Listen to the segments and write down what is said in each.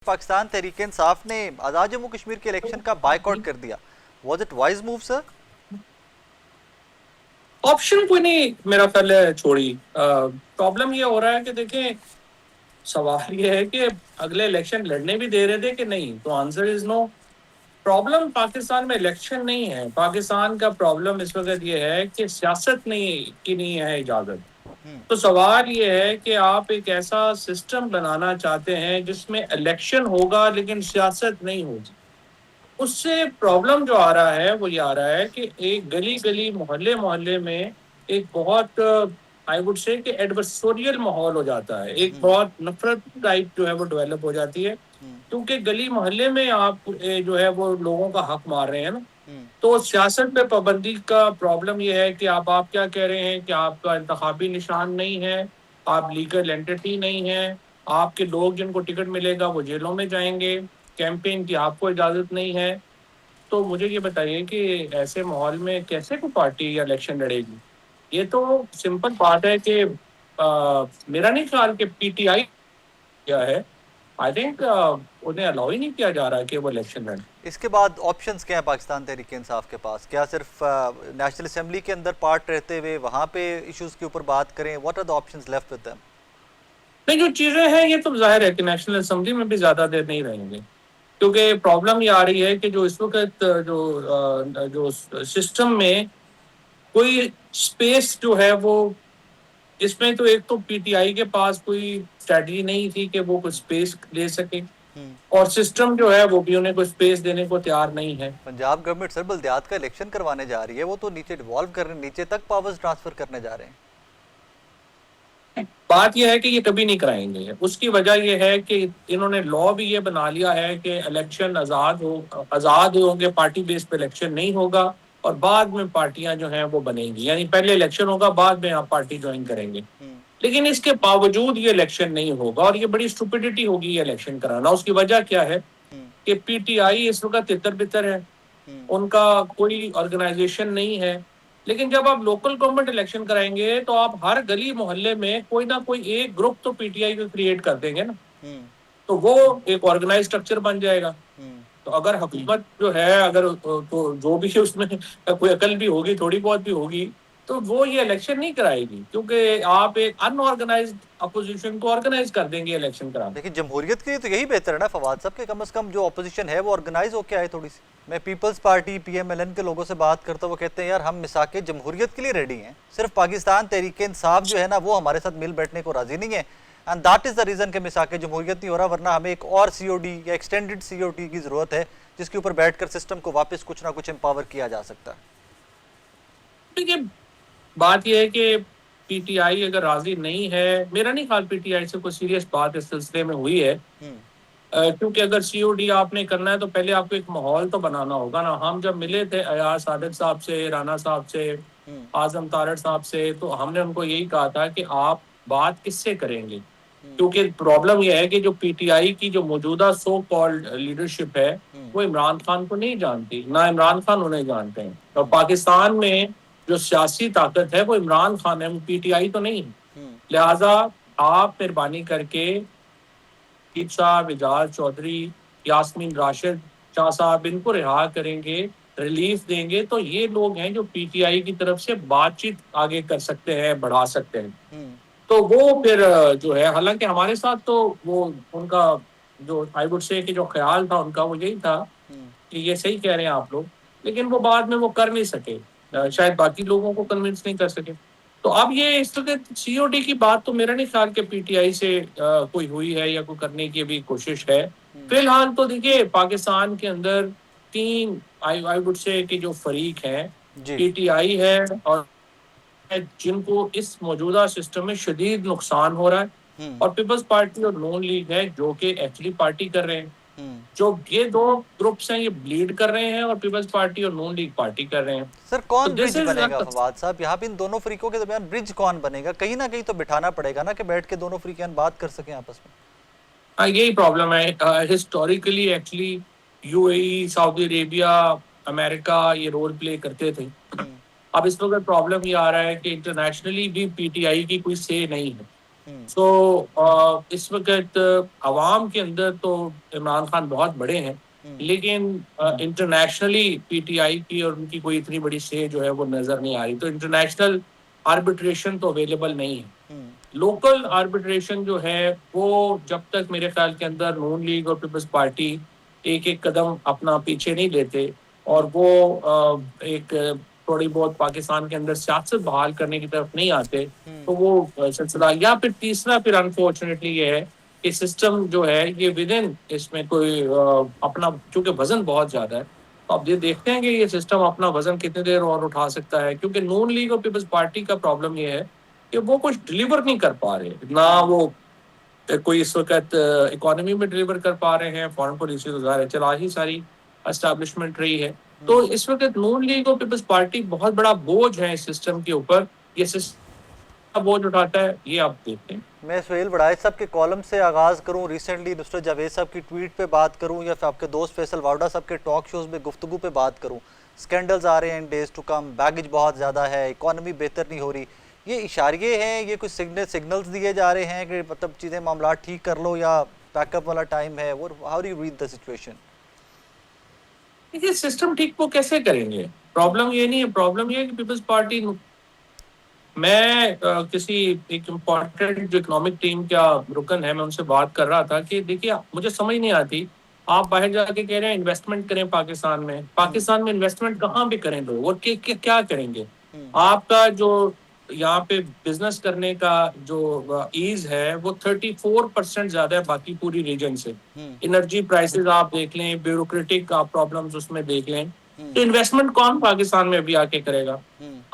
पाकिस्तान तहरीक इंसाफ ने आज़ाद जम्मू कश्मीर के इलेक्शन का बायकॉट कर दिया। Was it wise move sir? Option कोई नहीं मेरा ख्याल है छोड़ी। प्रॉब्लम ये हो रहा है कि देखें, सवाल ये है कि अगले इलेक्शन लड़ने भी दे रहे थे कि नहीं, तो answer is no. Problem Pakistan में इलेक्शन नहीं है। पाकिस्तान का प्रॉब्लम इस वक्त ये है कि सियासत नहीं है इजाजत। तो सवाल ये है कि आप एक ऐसा सिस्टम बनाना चाहते हैं जिसमें इलेक्शन होगा लेकिन सियासत नहीं होगी। उससे प्रॉब्लम जो आ रहा है वो ये आ रहा है कि एक गली गली मोहल्ले मोहल्ले में एक बहुत आई वुड से कि एडवर्सोरियल माहौल हो जाता है। एक बहुत नफरत टाइप जो है वो डेवलप हो जाती है, क्योंकि गली मोहल्ले में आप जो है वो लोगों का हक मार रहे हैं ना। तो सियासत पे पाबंदी का प्रॉब्लम ये है कि आप क्या कह रहे हैं कि आपका इंतखाबी निशान नहीं है, आप लीगल एंटिटी नहीं है, आपके लोग जिनको टिकट मिलेगा वो जेलों में जाएंगे, कैंपेन की आपको इजाजत नहीं है। तो मुझे ये बताइए कि ऐसे माहौल में कैसे कोई पार्टी या इलेक्शन लड़ेगी। ये तो सिंपल बात है कि मेरा नहीं ख्याल कि पीटीआई क्या है। आई थिंक उन्हें अलाउ ही नहीं किया जा रहा कि वो इलेक्शन लड़े। इसके बाद ऑप्शंस क्या है पाकिस्तान तहरीक इंसाफ के पास? क्या सिर्फ नेशनल असेंबली के अंदर पार्ट रहते हुए वहाँ पे इश्यूज के ऊपर बात करें? What are the options left with them? नहीं, जो चीजें हैं ये तो जाहिर है कि नेशनल असेंबली में भी ज्यादा देर नहीं रहेंगे, क्योंकि प्रॉब्लम ये आ रही है कि जो इस वक्त जो सिस्टम में कोई स्पेस जो है वो, इसमें तो एक तो पीटीआई के पास कोई स्ट्रेटजी नहीं थी कि वो कुछ स्पेस ले सके, और सिस्टम जो है वो भी उन्हें कोई स्पेस देने को तैयार नहीं है। पंजाब गवर्नमेंट सर बल्दियात का इलेक्शन करवाने जा रही है, वो तो नीचे डिवॉल्व कर रहे हैं, नीचे तक पावर्स ट्रांसफर करने जा रहे हैं। बात यह है कि ये कभी नहीं कराएंगे। उसकी वजह यह है कि इन्होंने लॉ भी ये बना लिया है कि इलेक्शन आजाद होंगे, पार्टी बेस्ड पे इलेक्शन नहीं होगा, और बाद में पार्टियां जो हैं वो बनेंगी, यानी पहले इलेक्शन होगा बाद में आप पार्टी ज्वाइन करेंगे। लेकिन इसके बावजूद ये इलेक्शन नहीं होगा, और ये बड़ी स्टुपिडिटी होगी ये इलेक्शन कराना। उसकी वजह क्या है कि पीटीआई इस वक्त तितर बितर है, उनका कोई ऑर्गेनाइजेशन नहीं है। लेकिन जब आप लोकल गवर्नमेंट इलेक्शन कराएंगे तो आप हर गली मोहल्ले में कोई ना कोई एक ग्रुप तो पीटीआई को क्रिएट कर देंगे ना, तो वो एक ऑर्गेनाइज स्ट्रक्चर बन जाएगा। तो अगर हुकूमत जो है, अगर तो जो भी है उसमें कोई अकल भी होगी, थोड़ी बहुत भी होगी, तो वो ये इलेक्शन नहीं कराएगी, क्योंकि आप एक अनऑर्गेनाइज्ड अपोजिशन को ऑर्गेनाइज कर देंगे इलेक्शन कराना। लेकिन जमहूरियत के लिए तो यही बेहतर है ना फवाद साहब, के कम से कम जो अपोजिशन है वो ऑर्गेनाइज होकर आए थोड़ी सी। मैं पीपल्स पार्टी पीएमएलएन के लोगों से बात करता हूँ, वो कहते हैं यार हम मिसाक जमहूरियत के लिए रेडी हैं, सिर्फ पाकिस्तान तहरीक इंसाफ जो है ना वो हमारे साथ मिल बैठने को राजी नहीं है। And that is the reason कि मिसाक जमहूरियत नहीं हो रहा, वरना हमें एक और सीओडी या एक्सटेंडेड सीओडी की ज़रूरत है जिसके ऊपर बैठकर सिस्टम को वापस कुछ ना कुछ एम्पावर किया जा सकता है। देखिए, बात यह है कि पीटीआई अगर राजी नहीं है, मेरा नहीं ख्याल पीटीआई से कोई सीरियस बात इस सिलसिले में हुई है। क्योंकि अगर सीओडी आपने करना है तो पहले आपको एक माहौल तो बनाना होगा ना। हम जब मिले थे अयाज सादिक साहब से, राना साहब से, आजम तारड़ साहब से, तो हमने उनको यही कहा था कि आप बात किससे करेंगे, क्योंकि प्रॉब्लम यह है कि जो पीटीआई की जो मौजूदा सो कॉल्ड लीडरशिप है वो इमरान खान को नहीं जानती, ना इमरान खान उन्हें जानते हैं। और पाकिस्तान में जो सियासी ताकत है वो इमरान खान है, वो पीटीआई तो नहीं है। लिहाजा आप मेहरबानी करके साहब, एजाज चौधरी, यास्मीन राशिद शाह साहब, इनको रिहा करेंगे, रिलीफ देंगे, तो ये लोग हैं जो पीटीआई की तरफ से बातचीत आगे कर सकते हैं, बढ़ा सकते हैं। तो वो फिर जो है, हालांकि हमारे साथ तो वो उनका जो आई वुड से कि जो ख्याल था उनका वो यही था कि ये सही कह रहे हैं आप लोग, लेकिन वो बाद में वो कर नहीं सके। शायद बाकी लोगों को कन्विंस नहीं कर सके। तो अब ये इस वक्त सीओडी की बात तो मेरा नहीं ख्याल कि पीटीआई से कोई हुई है या कोई करने की भी कोशिश है। फिलहाल तो देखिए, पाकिस्तान के अंदर तीन आई वुड से कि जो फरीक हैं, जी। पीटीआई है, और जिनको इस मौजूदा सिस्टम में शदीद नुकसान हो रहा है, और पीपल्स पार्टी और नून लीग है जो कि एक्चुअली पार्टी कर रहे हैं। जो ये दो ग्रुप्स हैं ये ब्लीड कर रहे हैं, और पीपल्स पार्टी और नून लीग पार्टी कर रहे हैं। सर तो कौन दिस ब्रिज इज बनेगा फवाद साहब? यहाँ पे इन दोनों फ्रीकों के दरमियान ब्रिज कौन बनेगा? कहीं ना कहीं तो बिठाना पड़ेगा ना कि बैठ के दोनों फ्रीकियान बात कर सकें आपस में। यही प्रॉब्लम है। Historically actually UAE, Saudi Arabia, America ये रोल प्ले करते थे। अब इस वक्त प्रॉब्लम ये आ रहा है कि इंटरनेशनली भी पीटीआई की कोई से नहीं है। सो इस वक्त अवाम के अंदर तो इमरान खान बहुत बड़े हैं, लेकिन इंटरनेशनली पीटीआई की और उनकी कोई इतनी बड़ी से जो है वो नजर नहीं आ रही। तो इंटरनेशनल आर्बिट्रेशन तो अवेलेबल नहीं है। लोकल आर्बिट्रेशन जो है वो जब तक मेरे ख्याल के अंदर नून लीग और पीपल्स पार्टी एक एक कदम अपना पीछे नहीं लेते और वो एक थोड़ी बहुत पाकिस्तान के अंदर सियासत बहाल करने की तरफ नहीं आते, तो वो सिलसिला। या फिर तीसरा फिर अनफॉर्चुनेटली ये है कि सिस्टम जो है ये विद इन इसमें कोई अपना, चूंकि वजन बहुत ज्यादा है, तो अब ये देखते हैं कि ये सिस्टम अपना वजन कितनी देर और उठा सकता है। क्योंकि नून लीग और पीपल्स पार्टी का प्रॉब्लम ये है कि वो कुछ डिलीवर नहीं कर पा रहे ना, वो कोई इस वक्त इकोनॉमी में डिलीवर कर पा रहे हैं। फॉरेन पॉलिसी तो ज़ाहिर है चला ही सारी एस्टैब्लिशमेंट रही है। तो इस वक्त नून लीग और पीपल्स पार्टी बहुत बड़ा बोझ है इस सिस्टम के ऊपर। ये सिस्टम बोझ उठाता है, ये आप देखते हैं। मैं सुहेल बड़ाई साहब के कॉलम से आगाज़ करूं, रिसेंटली नुसरत जावेद साहब की ट्वीट पे बात करूं, या फिर आपके दोस्त फैसल वावड़ा साहब के टॉक शोज़ में गुफ्तगू पे बात करूं। स्कैंडल्स आ रहे हैं इन डेज टू कम, बैगेज बहुत ज़्यादा है, इकॉनमी बेहतर नहीं हो रही, ये इशारे हैं, ये कुछ सिग्नल्स दिए जा रहे हैं कि मतलब चीज़ें मामला ठीक कर लो या पैकअप वाला टाइम है? वो how do you read the situation? देखिए सिस्टम ठीक वो कैसे करेंगे? प्रॉब्लम ये नहीं है, प्रॉब्लम ये है कि पीपल्स पार्टी, मैं किसी एक इम्पोर्टेंट जो इकोनॉमिक टीम का रुकन है, मैं उनसे बात कर रहा था कि देखिए मुझे समझ नहीं आती, आप बाहर जाके कह रहे हैं इन्वेस्टमेंट करें पाकिस्तान में इन्वेस्टमेंट कहाँ पे करें लोग और क्या करेंगे? आपका जो यहाँ पे बिजनेस करने का जो ईज है वो 34% ज्यादा है बाकी पूरी रीजन से। एनर्जी प्राइसेस आप देख लें, ब्यूरोक्रेटिक आप प्रॉब्लम्स उसमें देख लें, तो इन्वेस्टमेंट कौन पाकिस्तान में अभी आके करेगा?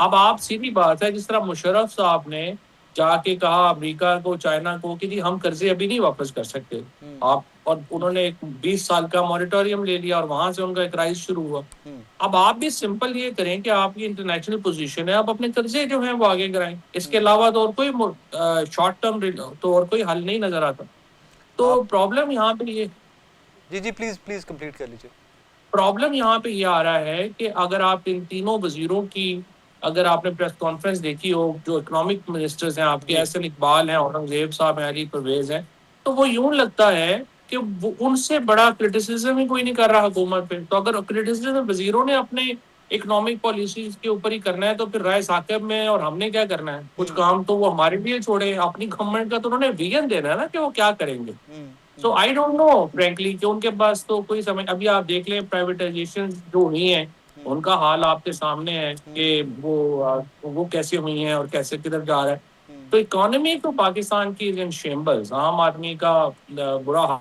अब आप सीधी बात है, जिस तरह मुशर्रफ साहब ने जाके कहा अमेरिका को, चाइना को कि जी हम कर्जे अभी नहीं वापस कर सकते आप, और उन्होंने एक 20 साल का मॉरिटोरियम ले लिया और वहां से उनका एक राइज शुरू हुआ। अब आप भी सिंपल ये करें कि आपकी इंटरनेशनल पोजीशन है, आप अपने कर्जे जो हैं वो आगे कराएं। इसके अलावा तो और कोई शॉर्ट टर्म तो और कोई हल नहीं नजर आता। तो आप प्रॉब्लम यहाँ पे ये जी प्लीज़ प्लीज़ कंप्लीट कर लीजिए। प्रॉब्लम यहाँ पे ये आ रहा है कि अगर आप इन तीनों वजीरों की, अगर आपने प्रेस कॉन्फ्रेंस देखी हो, जो इकोनॉमिक मिनिस्टर्स हैं आपके, एहसन इकबाल हैं, औरंगजेब साहब हैं, अली परवेज हैं, तो वो यूं लगता है कि वो उनसे बड़ा क्रिटिसिज्म ही कोई नहीं कर रहा हुकूमत पे। तो अगर क्रिटिसिज्म वजीरों ने अपने इकोनॉमिक पॉलिसीज के ऊपर ही करना है, तो फिर राय साकिब में और हमने क्या करना है? कुछ काम तो वो हमारे लिए छोड़े, अपनी गवर्नमेंट का तो उन्होंने विजन देना है ना कि वो क्या करेंगे। सो आई डोंट नो फ्रैंकली कि उनके पास तो कोई समय, अभी आप देख लें प्राइवेटाइजेशन जो हुई है उनका हाल आपके सामने है कि वो कैसे हुई हैं और कैसे किधर जा रहा है। तो इकोनॉमी तो पाकिस्तान की इन शेम्बल्स, आम आदमी का बुरा हाल,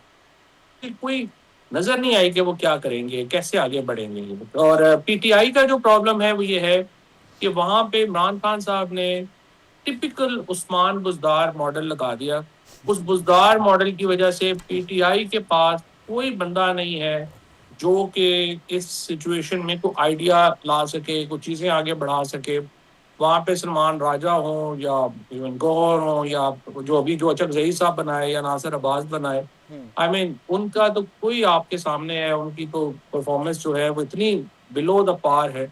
कोई नजर नहीं आई कि वो क्या करेंगे, कैसे आगे बढ़ेंगे। और पीटीआई का जो प्रॉब्लम है वो ये है कि वहां पे इमरान खान साहब ने टिपिकल उस्मान बुज़दार मॉडल लगा दिया। उस बुज़दार मॉडल की वजह से पीटीआई के पास कोई बंदा नहीं है जो कि इस सिचुएशन में कोई आइडिया ला सके, कुछ चीज़ें आगे बढ़ा सके। वहाँ पे सलमान राजा हों या इवन गौहर हों या जो अभी जो अचकज़ई साहब बनाए या नासिर अब्बास बनाए, आई मीन उनका तो कोई आपके सामने है, उनकी तो परफॉर्मेंस जो है वो इतनी बिलो द पार है